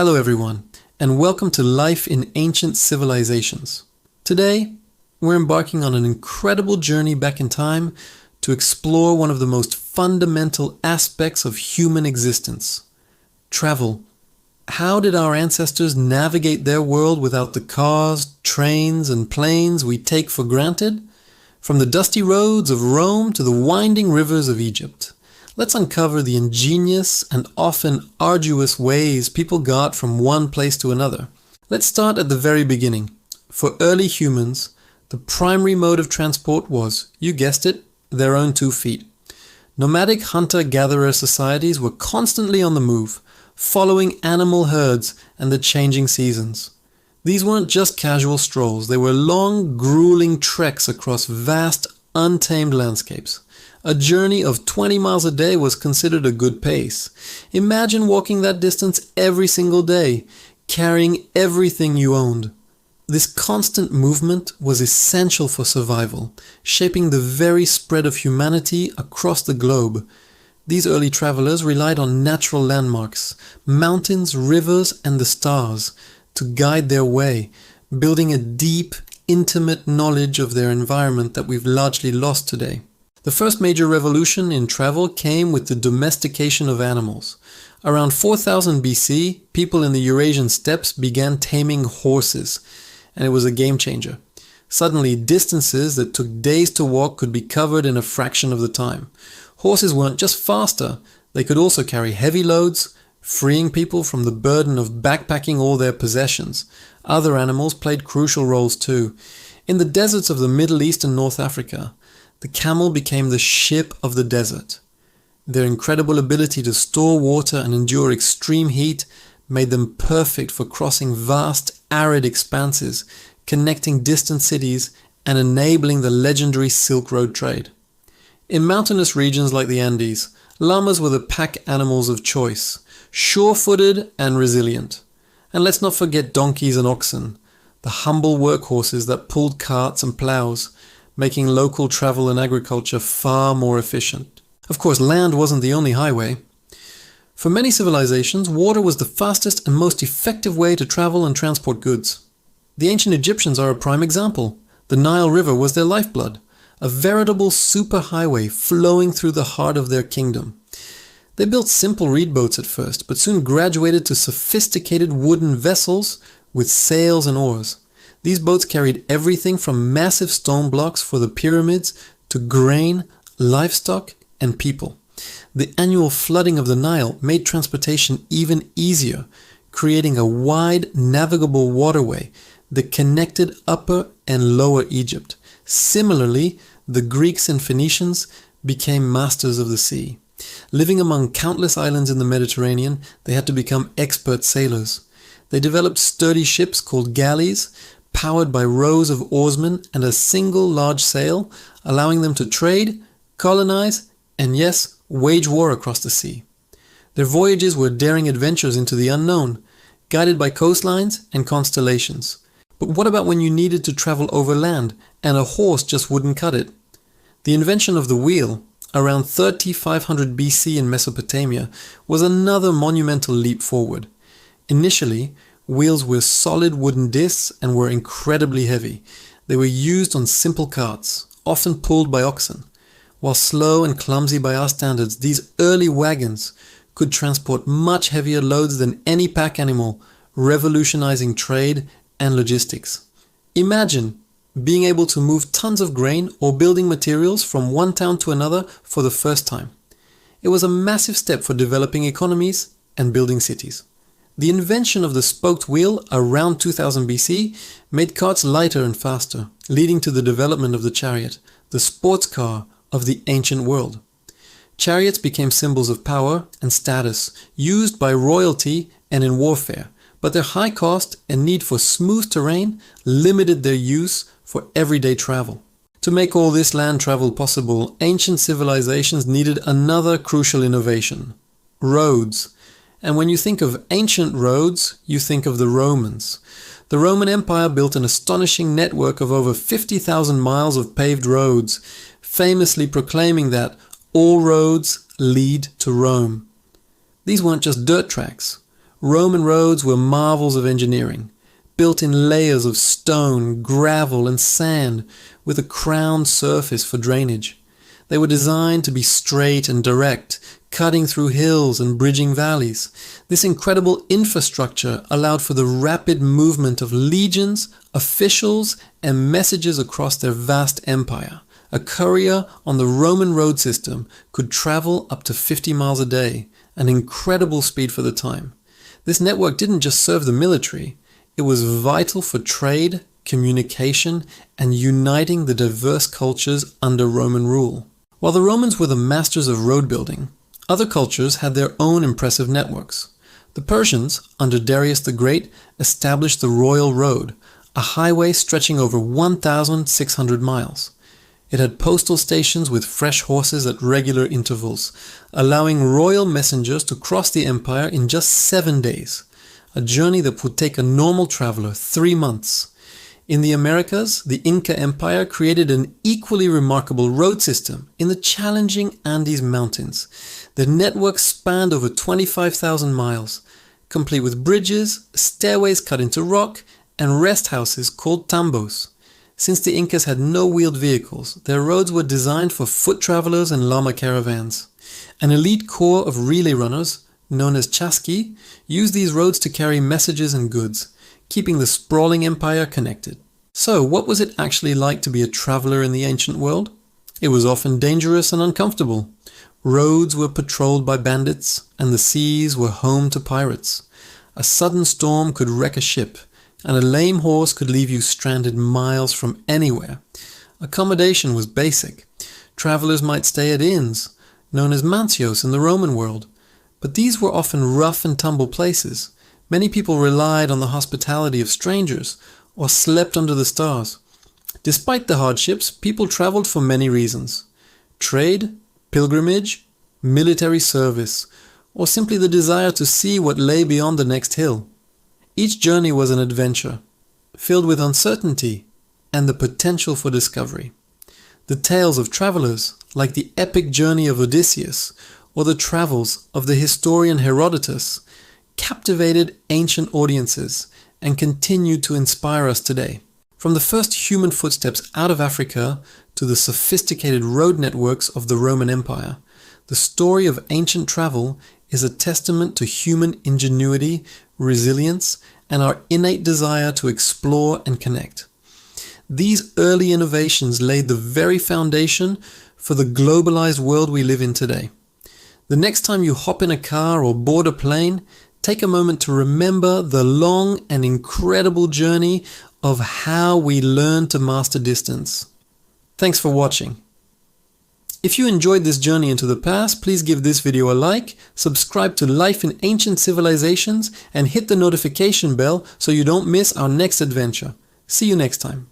Hello everyone, and welcome to Life in Ancient Civilizations. Today, we're embarking on an incredible journey back in time to explore one of the most fundamental aspects of human existence: travel. How did our ancestors navigate their world without the cars, trains, and planes we take for granted? From the dusty roads of Rome to the winding rivers of Egypt, let's uncover the ingenious and often arduous ways people got from one place to another. Let's start at the very beginning. For early humans, the primary mode of transport was, you guessed it, their own 2 feet. Nomadic hunter-gatherer societies were constantly on the move, following animal herds and the changing seasons. These weren't just casual strolls, they were long, grueling treks across vast, untamed landscapes. A journey of 20 miles a day was considered a good pace. Imagine walking that distance every single day, carrying everything you owned. This constant movement was essential for survival, shaping the very spread of humanity across the globe. These early travelers relied on natural landmarks, mountains, rivers, and the stars to guide their way, building a deep, intimate knowledge of their environment that we've largely lost today. The first major revolution in travel came with the domestication of animals. Around 4000 BC, people in the Eurasian steppes began taming horses, and it was a game changer. Suddenly, distances that took days to walk could be covered in a fraction of the time. Horses weren't just faster, they could also carry heavy loads, freeing people from the burden of backpacking all their possessions. Other animals played crucial roles too. In the deserts of the Middle East and North Africa, the camel became the ship of the desert. Their incredible ability to store water and endure extreme heat made them perfect for crossing vast, arid expanses, connecting distant cities, and enabling the legendary Silk Road trade. In mountainous regions like the Andes, llamas were the pack animals of choice, sure-footed and resilient. And let's not forget donkeys and oxen, the humble workhorses that pulled carts and plows, making local travel and agriculture far more efficient. Of course, land wasn't the only highway. For many civilizations, water was the fastest and most effective way to travel and transport goods. The ancient Egyptians are a prime example. The Nile River was their lifeblood, a veritable superhighway flowing through the heart of their kingdom. They built simple reed boats at first, but soon graduated to sophisticated wooden vessels with sails and oars. These boats carried everything from massive stone blocks for the pyramids to grain, livestock, and people. The annual flooding of the Nile made transportation even easier, creating a wide, navigable waterway that connected Upper and Lower Egypt. Similarly, the Greeks and Phoenicians became masters of the sea. Living among countless islands in the Mediterranean, they had to become expert sailors. They developed sturdy ships called galleys, powered by rows of oarsmen and a single large sail, allowing them to trade, colonize, and yes, wage war across the sea. Their voyages were daring adventures into the unknown, guided by coastlines and constellations. But what about when you needed to travel over land and a horse just wouldn't cut it? The invention of the wheel, around 3500 BC in Mesopotamia, was another monumental leap forward. Initially, wheels were solid wooden discs and were incredibly heavy. They were used on simple carts, often pulled by oxen. While slow and clumsy by our standards, these early wagons could transport much heavier loads than any pack animal, revolutionizing trade and logistics. Imagine being able to move tons of grain or building materials from one town to another for the first time. It was a massive step for developing economies and building cities. The invention of the spoked wheel around 2000 BC made carts lighter and faster, leading to the development of the chariot, the sports car of the ancient world. Chariots became symbols of power and status, used by royalty and in warfare, but their high cost and need for smooth terrain limited their use for everyday travel. To make all this land travel possible, ancient civilizations needed another crucial innovation: roads. And when you think of ancient roads, you think of the Romans. The Roman Empire built an astonishing network of over 50,000 miles of paved roads, famously proclaiming that all roads lead to Rome. These weren't just dirt tracks. Roman roads were marvels of engineering, built in layers of stone, gravel, and sand with a crowned surface for drainage. They were designed to be straight and direct, cutting through hills and bridging valleys. This incredible infrastructure allowed for the rapid movement of legions, officials, and messages across their vast empire. A courier on the Roman road system could travel up to 50 miles a day, an incredible speed for the time. This network didn't just serve the military, it was vital for trade, communication, and uniting the diverse cultures under Roman rule. While the Romans were the masters of road building, other cultures had their own impressive networks. The Persians, under Darius the Great, established the Royal Road, a highway stretching over 1,600 miles. It had postal stations with fresh horses at regular intervals, allowing royal messengers to cross the empire in just 7 days, a journey that would take a normal traveler 3 months. In the Americas, the Inca Empire created an equally remarkable road system in the challenging Andes Mountains. The network spanned over 25,000 miles, complete with bridges, stairways cut into rock, and rest houses called tambos. Since the Incas had no wheeled vehicles, their roads were designed for foot travelers and llama caravans. An elite corps of relay runners, known as chasqui, used these roads to carry messages and goods, keeping the sprawling empire connected. So, what was it actually like to be a traveler in the ancient world? It was often dangerous and uncomfortable. Roads were patrolled by bandits, and the seas were home to pirates. A sudden storm could wreck a ship, and a lame horse could leave you stranded miles from anywhere. Accommodation was basic. Travelers might stay at inns, known as mansios in the Roman world, but these were often rough and tumble places. Many people relied on the hospitality of strangers or slept under the stars. Despite the hardships, people traveled for many reasons: trade, pilgrimage, military service, or simply the desire to see what lay beyond the next hill. Each journey was an adventure, filled with uncertainty and the potential for discovery. The tales of travelers, like the epic journey of Odysseus or the travels of the historian Herodotus, captivated ancient audiences and continue to inspire us today. From the first human footsteps out of Africa to the sophisticated road networks of the Roman Empire, the story of ancient travel is a testament to human ingenuity, resilience, and our innate desire to explore and connect. These early innovations laid the very foundation for the globalized world we live in today. The next time you hop in a car or board a plane, take a moment to remember the long and incredible journey of how we learn to master distance. Thanks for watching. If you enjoyed this journey into the past, please give this video a like, subscribe to Life in Ancient Civilizations, and hit the notification bell so you don't miss our next adventure. See you next time.